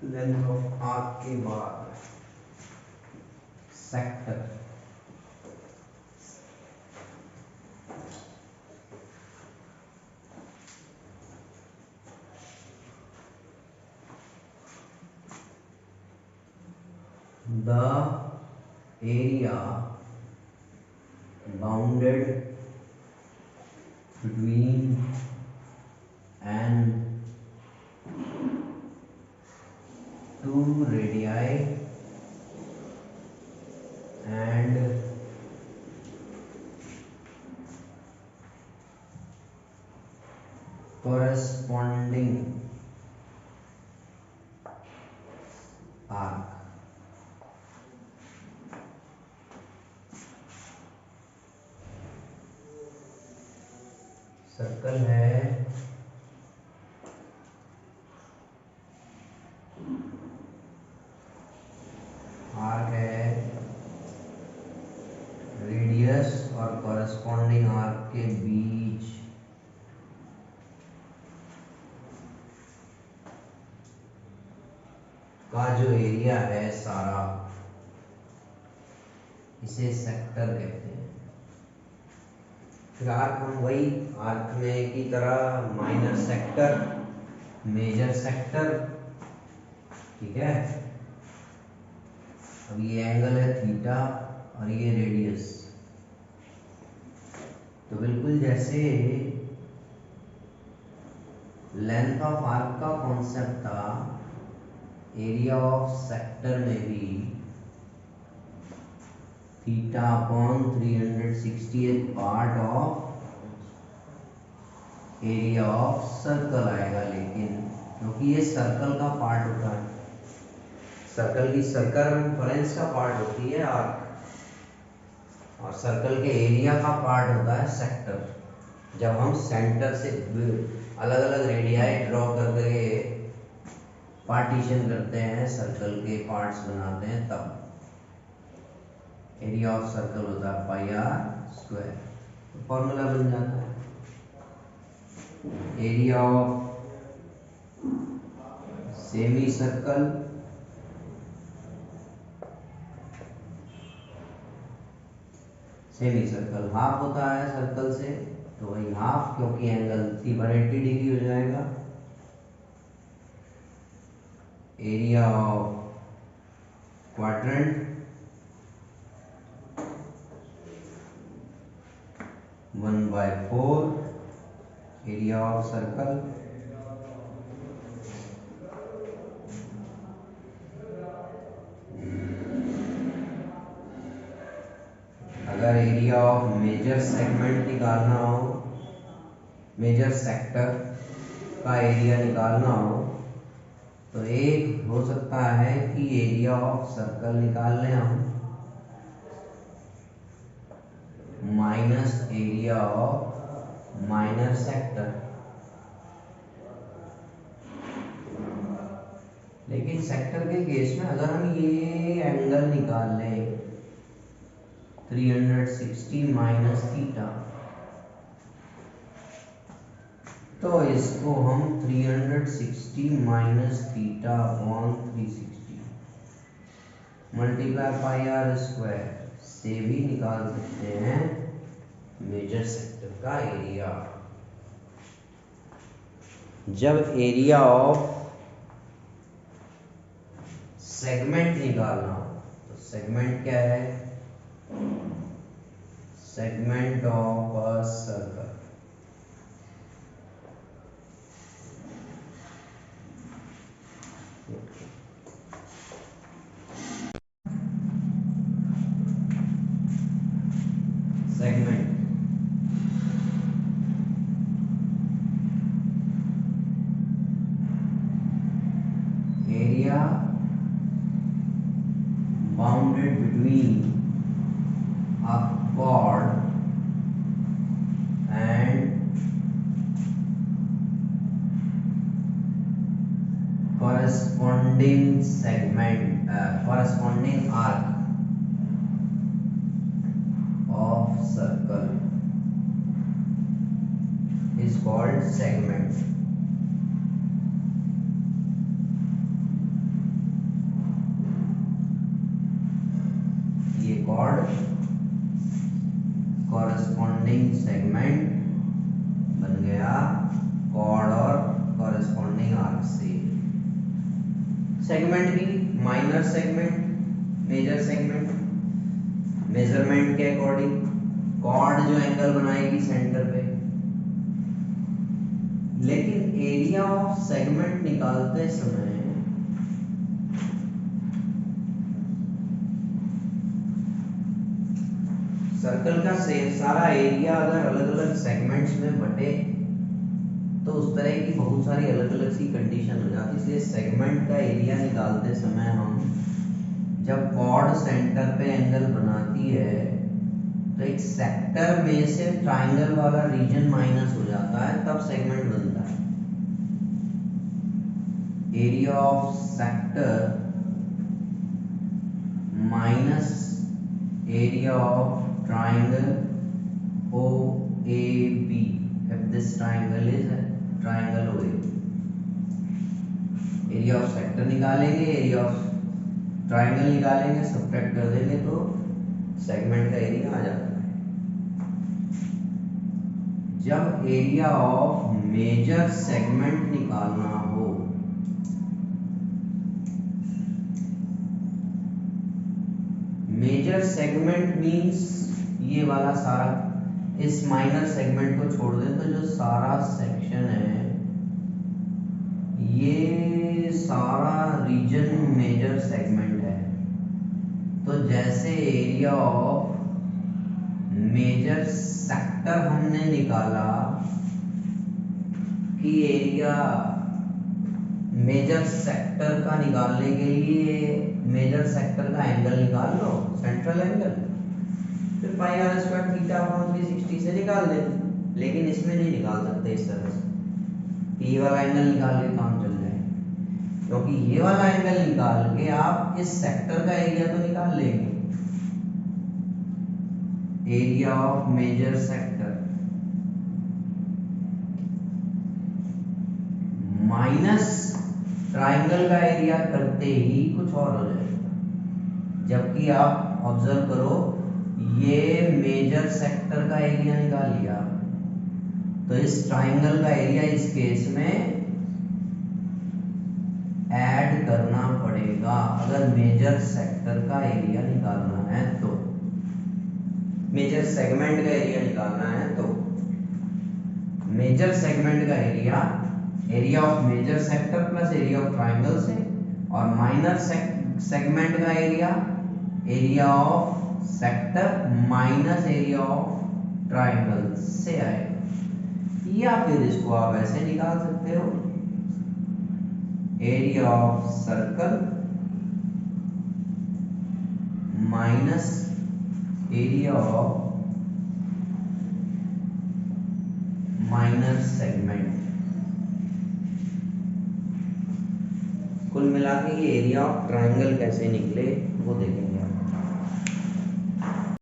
Length of arc के बाद sector, the area bounded between and two radii and corresponding arc. Circle है arc है, radius और corresponding arc के बीच का जो एरिया है सारा, इसे सेक्टर कहते हैं। फिर आर्क हम वही आर्क में की तरह माइनर सेक्टर, मेजर सेक्टर, ठीक है। अब ये एंगल है थीटा और ये रेडियस, तो बिल्कुल जैसे लेंथ ऑफ आर्क का कॉन्सेप्ट था, एरिया ऑफ सेक्टर में भी theta upon 360 part of area of circle आएगा, लेकिन क्योंकि ये सर्कल का पार्ट होता है, सर्कल की सर्कमफ्रेंस का पार्ट होती है आर्क, और सर्कल के एरिया का पार्ट होता है सेक्टर। जब हम सेंटर से अलग अलग रेडियाई ड्रॉ करके पार्टीशन करते हैं, सर्कल के पार्ट्स बनाते हैं, तब एरिया ऑफ सर्कल होता है पाई आर स्क्वायर। तो फॉर्मूला बन जाता है area of semi circle half होता है सर्कल से, तो वही हाफ, क्योंकि एंगल 180 डिग्री हो जाएगा। Area of quadrant 1/4 area of circle, अगर एरिया ऑफ मेजर सेगमेंट निकालना हो, मेजर सेक्टर का एरिया निकालना हो, तो एक हो सकता है कि एरिया ऑफ सर्कल निकाल लें हम minus area of minor sector. लेकिन सेक्टर के केस में अगर हम ये एंगल निकाल लें 360 माइनस थीटा, तो इसको हम 360 minus theta upon 360 multiply pi r square से भी निकाल सकते हैं मेजर सेक्टर का एरिया। जब एरिया ऑफ सेगमेंट निकालना हो, तो सेगमेंट क्या है, segment of a circle, segment area bounded between a chord and corresponding segment, corresponding arc of circle is called segment। Chord corresponding segment बन गया कॉर्ड और कॉरेस्पॉन्डिंग आर्क से। सेगमेंट भी minor segment, major segment, measurement के according chord जो angle बनाएगी centre पे। लेकिन एरिया ऑफ सेगमेंट निकालते समय सर्कल का सारा एरिया अगर अलग अलग सेगमेंट्स में बटे तो उस तरह की बहुत सारी अलग अलग सी कंडीशन हो जाती है। इसलिए सेगमेंट का एरिया निकालते समय हम जब कॉर्ड सेंटर पे एंगल बनाती है तो एक सेक्टर में से ट्राइंगल वाला रीजन माइनस हो जाता है, तब सेगमेंट बनता है। Area of sector minus area of triangle OAB if this triangle is a triangle OAB। Area of sector निकालेंगे, एरिया ऑफ ट्राइंगल निकालेंगे, सब्ट्रैक्ट कर देंगे तो सेगमेंट का एरिया आ जाता है। जब एरिया ऑफ मेजर सेगमेंट निकालना हो मेजर सेगमेंट मींस ये वाला सारा, इस माइनर सेगमेंट को छोड़ दें तो जो सारा सेक्शन है ये सारा रीजन मेजर सेगमेंट है। तो जैसे एरिया ऑफ मेजर सेक्टर हमने निकाला कि एरिया मेजर सेक्टर का निकालने के लिए मेजर सेक्टर का एंगल निकाल लो, सेंट्रल एंगल, फिर पाई आर स्क्वायर थीटा अपॉन 360 से निकाल दे। लेकिन इसमें नहीं निकाल सकते इस तरह से, ये वाला एंगल निकाल के काम चल जाए, क्योंकि ये वाला एंगल निकाल के आप इस सेक्टर का एरिया तो निकाल लेंगे। Area of major sector minus triangle का एरिया करते ही कुछ और हो जाएगा। जबकि आप ऑब्जर्व करो, ये मेजर सेक्टर का एरिया निकाल लिया, तो इस ट्राइंगल का एरिया इस केस में ऐड करना पड़ेगा अगर मेजर सेक्टर का एरिया निकालना है तो। मेजर सेगमेंट का एरिया निकालना है तो मेजर सेगमेंट का area, area of major sector plus area of triangle से, और माइनर सेगमेंट का area, area of sector minus area of triangle से आएगा। या फिर इसको आप ऐसे निकाल सकते हो, area of circle minus area of minor segment. कुल मिला के ये एरिया ऑफ ट्राइंगल कैसे निकले वो देखेंगे।